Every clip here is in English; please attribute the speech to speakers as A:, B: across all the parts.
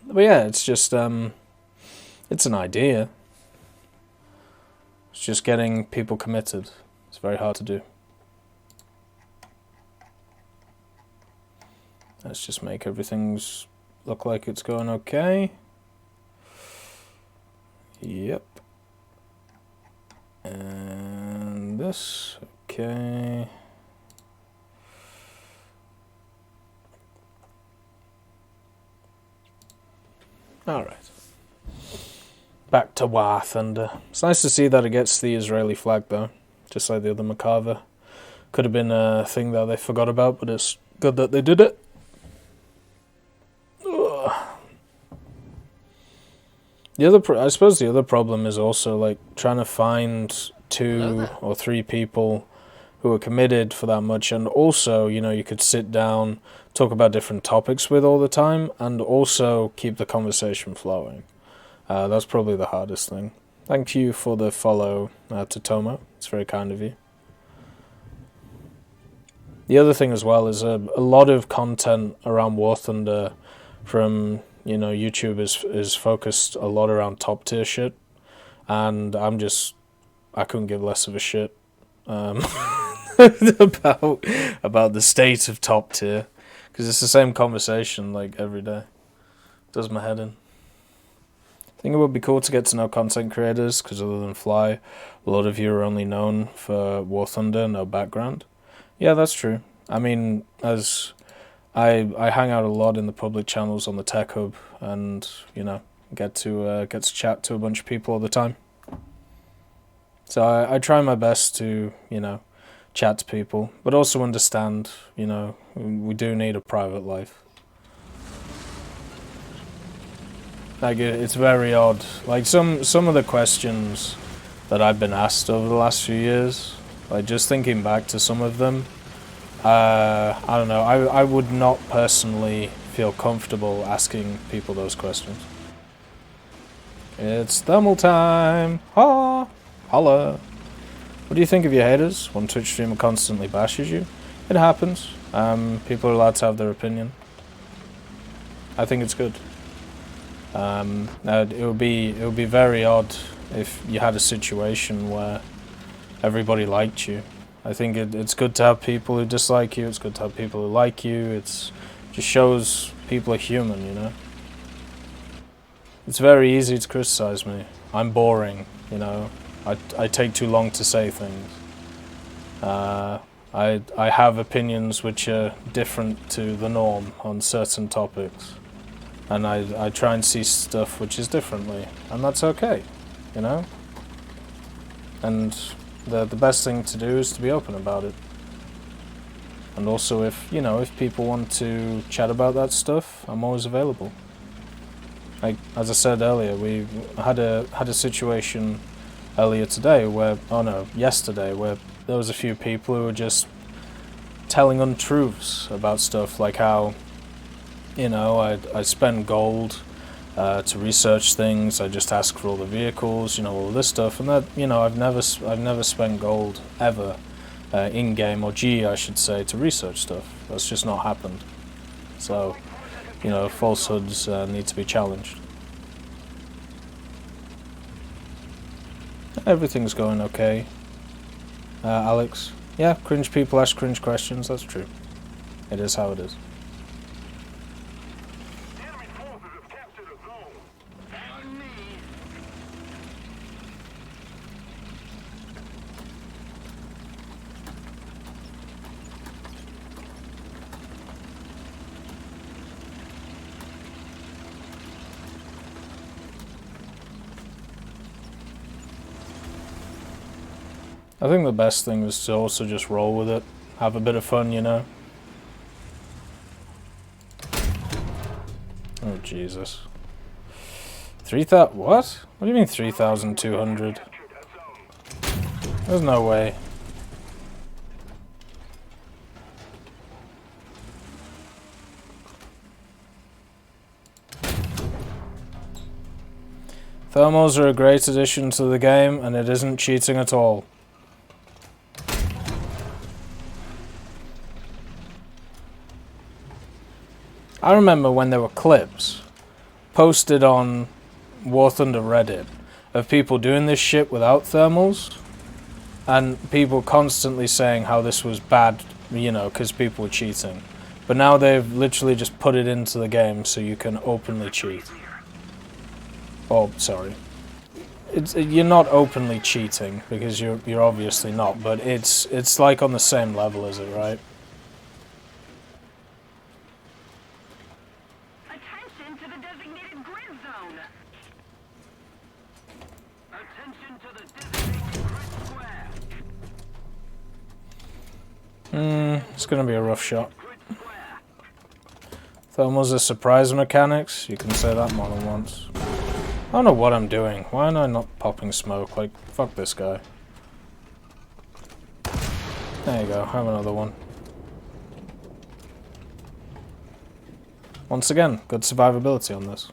A: But yeah, it's just it's an idea. It's just getting people committed. It's very hard to do. Let's just make everything's look like it's going okay. Yep. And this, okay. Alright. Back to War Thunder. It's nice to see that it gets the Israeli flag though, just like the other Macarthur. Could have been a thing that they forgot about, but it's good that they did it. Ugh. I suppose the other problem is also like trying to find 2 or 3 people who are committed for that much, and also, you know, you could sit down, talk about different topics with all the time, and also keep the conversation flowing. That's probably the hardest thing. Thank you for the follow to Tomo. It's very kind of you. The other thing as well is a lot of content around War Thunder from, you know, YouTube is focused a lot around top tier shit, and I couldn't give less of a shit about the state of top tier, because it's the same conversation like every day. Does my head in. I think it would be cool to get to know content creators, because other than Fly, a lot of you are only known for War Thunder, no background. Yeah, that's true. I mean, as I hang out a lot in the public channels on the Tech Hub, and, you know, get to chat to a bunch of people all the time. So I try my best to, you know, chat to people, but also understand, you know, we do need a private life. Like, it's very odd. Like, some of the questions that I've been asked over the last few years, like, just thinking back to some of them, I don't know, I would not personally feel comfortable asking people those questions. It's thermal time! Ha! Holla! What do you think of your haters? One Twitch streamer constantly bashes you? It happens. People are allowed to have their opinion. I think it's good. It would be very odd if you had a situation where everybody liked you. I think it's good to have people who dislike you. It's good to have people who like you. It just shows people are human, you know. It's very easy to criticize me. I'm boring, you know. I take too long to say things. I have opinions which are different to the norm on certain topics. And I try and see stuff which is differently, and that's okay, you know? And the best thing to do is to be open about it. And also, if people want to chat about that stuff, I'm always available. Like, as I said earlier, we had a situation earlier today yesterday, where there was a few people who were just telling untruths about stuff, like how, you know, I spend gold to research things. I just ask for all the vehicles, you know, all this stuff, and that, you know, I've never spent gold ever in game, or I should say, to research stuff. That's just not happened. So, you know, falsehoods need to be challenged. Everything's going okay, Alex. Yeah, cringe people ask cringe questions. That's true. It is how it is. I think the best thing is to also just roll with it, have a bit of fun, you know. Oh Jesus! 3,000? What? What do you mean 3,200? There's no way. Thermals are a great addition to the game, and it isn't cheating at all. I remember when there were clips posted on War Thunder Reddit of people doing this shit without thermals, and people constantly saying how this was bad, you know, because people were cheating. But now they've literally just put it into the game so you can openly cheat. Oh, sorry. You're not openly cheating, because you're obviously not, but it's like on the same level as it, right?
B: Attention to the designated grid zone. Attention to the designated grid square.
A: It's gonna be a rough shot. Thermals are surprise mechanics. You can say that more than once. I don't know what I'm doing. Why am I not popping smoke? Like, fuck this guy. There you go, have another one. Once again, good survivability on this.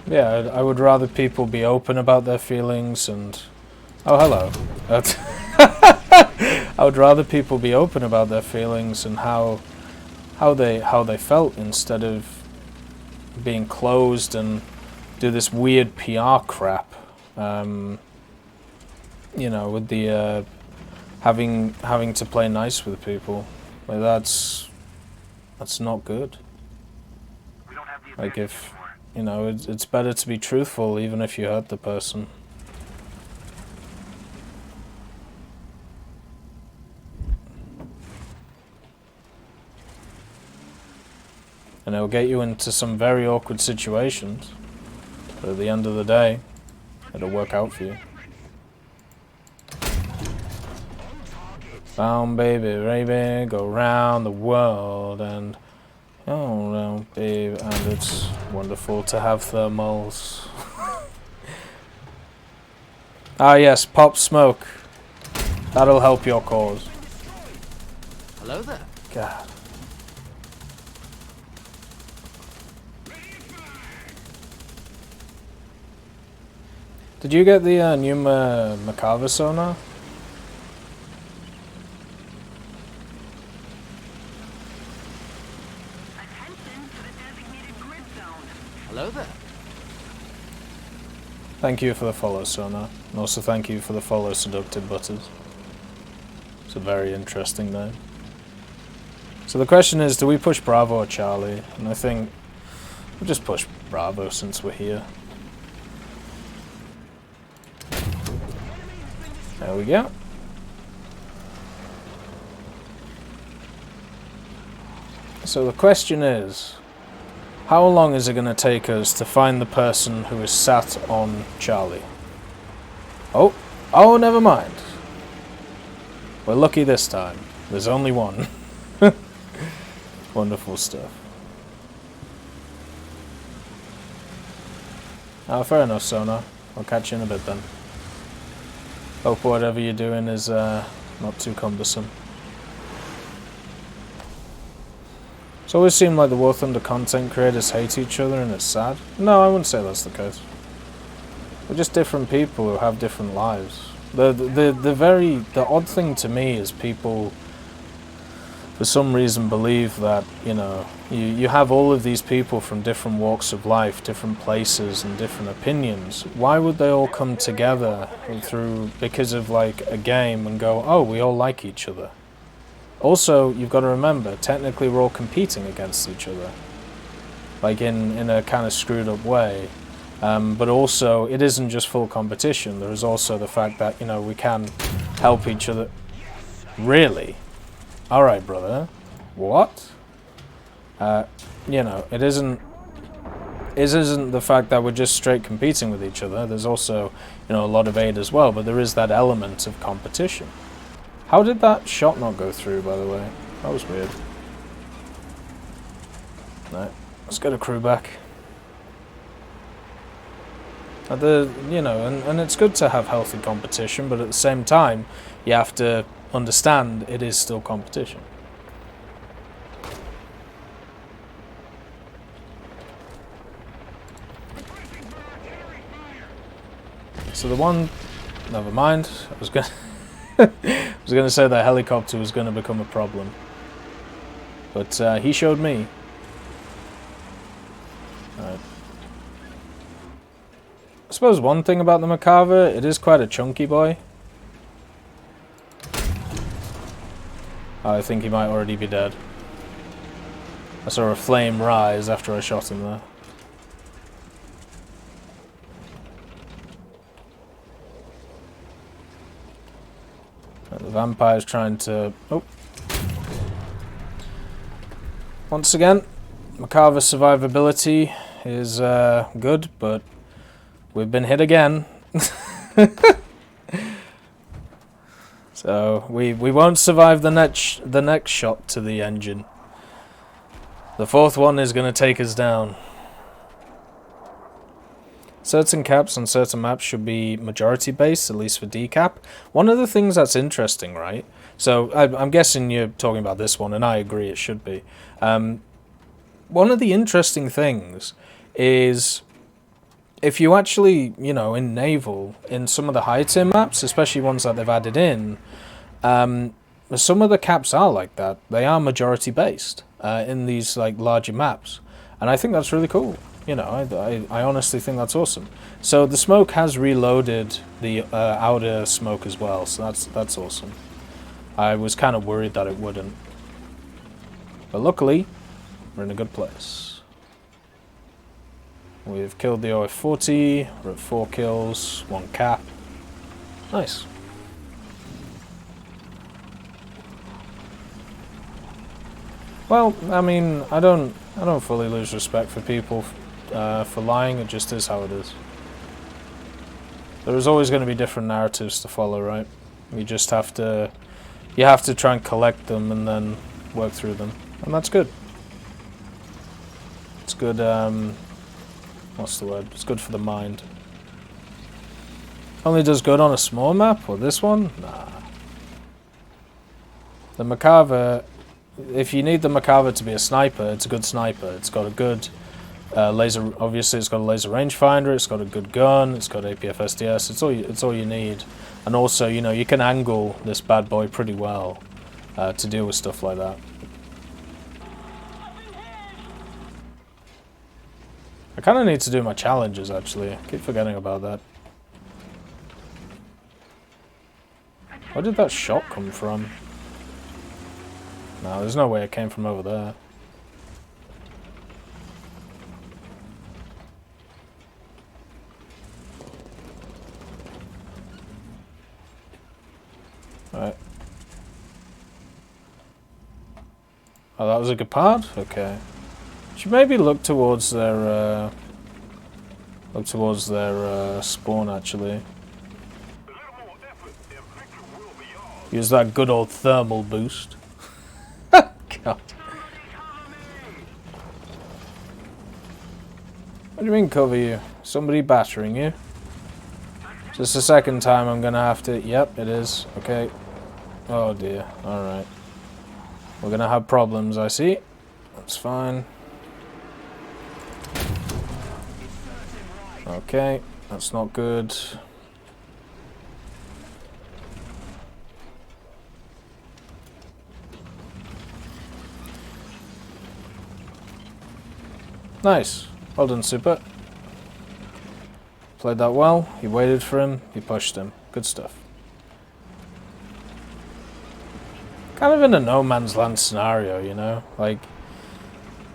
A: Yeah, I would rather people be open about their feelings and... Oh, hello. I would rather people be open about their feelings and how they felt, instead of being closed and do this weird PR crap. You know, with the having to play nice with people. Like, that's not good. Like, if you know, it's better to be truthful even if you hurt the person. And it'll get you into some very awkward situations, but at the end of the day, it'll work out for you. Bound baby, baby, go round the world, and oh no, babe, and it's wonderful to have thermals. Ah yes, pop smoke. That'll help your cause.
C: Hello there.
A: God. Did you get the new Macava sonar?
B: Attention to the designated grid zone.
C: Hello there.
A: Thank you for the follow, Sonar. And also thank you for the follow, Seductive Butters. It's a very interesting name. So the question is, do we push Bravo or Charlie? And I think we'll just push Bravo since we're here. There we go. So the question is, how long is it going to take us to find the person who is sat on Charlie? Oh, never mind. We're lucky this time. There's only one. Wonderful stuff. Fair enough, Sonar. I'll catch you in a bit then. Hope whatever you're doing is not too cumbersome. It's always seemed like the War Thunder content creators hate each other, and it's sad. No, I wouldn't say that's the case. We're just different people who have different lives. The odd thing to me is people, for some reason, believe that, you know, you have all of these people from different walks of life, different places, and different opinions. Why would they all come together because of like a game and go, oh, we all like each other? Also, you've got to remember, technically we're all competing against each other. Like in a kind of screwed up way. But also, it isn't just full competition. There is also the fact that, you know, we can help each other. Really? Alright, brother. What? You know, it isn't the fact that we're just straight competing with each other. There's also, you know, a lot of aid as well, but there is that element of competition. How did that shot not go through, by the way? That was weird. Right, let's get a crew back. You know, and it's good to have healthy competition, but at the same time, you have to understand it is still competition. So the one never mind. I was gonna I was gonna say that helicopter was gonna become a problem, but he showed me. Alright. I suppose one thing about the Macabre, it is quite a chunky boy. I think he might already be dead. I saw a flame rise after I shot him there. The vampire's trying to... Oh. Once again, Macabre survivability is good, but we've been hit again. So we won't survive the next shot to the engine. The fourth one is going to take us down. Certain caps on certain maps should be majority based, at least for decap. One of the things that's interesting, right? So I'm guessing you're talking about this one, and I agree it should be. One of the interesting things is if you actually, you know, in naval, in some of the high tier maps, especially ones that they've added in, some of the caps are like that. They are majority based in these like larger maps, and I think that's really cool. You know, I honestly think that's awesome. So the smoke has reloaded the outer smoke as well, so that's awesome. I was kind of worried that it wouldn't, but luckily we're in a good place. We've killed the OF-40, we're at 4 kills, 1 cap. Nice. Well, I mean, I don't fully lose respect for people for lying. It just is how it is. There is always going to be different narratives to follow, right? You just have to try and collect them and then work through them, and that's good. It's good. What's the word? It's good for the mind. Only does good on a small map, or this one? Nah. The Macabre, if you need the Macabre to be a sniper, it's a good sniper. It's got a good laser, obviously it's got a laser rangefinder, it's got a good gun, it's got APF SDS, it's all you need. And also, you know, you can angle this bad boy pretty well to deal with stuff like that. I kind of need to do my challenges, actually. I keep forgetting about that. Where did that shot come from? No, there's no way it came from over there. Right. Oh, that was a Gepard? Okay. Should maybe look towards their spawn, actually. Use that good old thermal boost. God. What do you mean cover you? Somebody battering you? Just the second time I'm gonna have to... Yep, it is. Okay. Oh dear. Alright. We're gonna have problems, I see. That's fine. Okay, that's not good. Nice. Well done, Super. Played that well. He waited for him. He pushed him. Good stuff. Kind of in a no man's land scenario, you know? Like,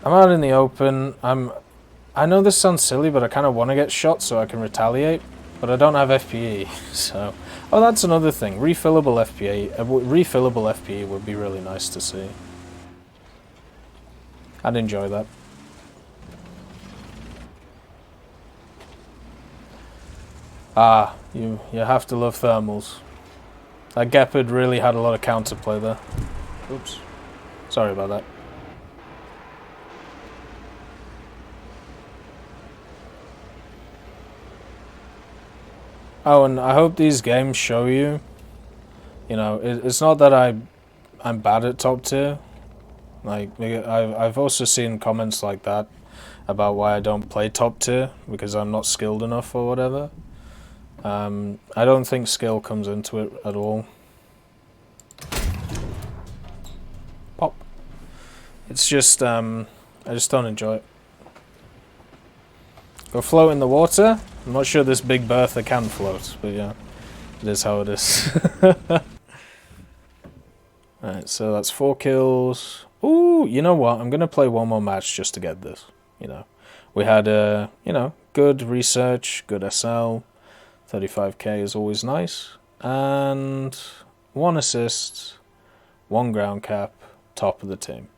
A: I'm out in the open. I know this sounds silly, but I kind of want to get shot so I can retaliate. But I don't have FPE, so... Oh, that's another thing. Refillable FPE would be really nice to see. I'd enjoy that. Ah, you have to love thermals. That Gepard really had a lot of counterplay there. Oops. Sorry about that. Oh, and I hope these games show you, you know, it's not that I'm bad at top tier. Like, I've also seen comments like that about why I don't play top tier, because I'm not skilled enough or whatever. I don't think skill comes into it at all. Pop. It's just, I just don't enjoy it. Go float in the water. I'm not sure this Big Bertha can float, but yeah, it is how it is. Alright, so that's 4 kills. Ooh, you know what? I'm going to play one more match just to get this. You know, we had, you know, good research, good SL. 35k is always nice. And 1 assist, 1 ground cap, top of the team.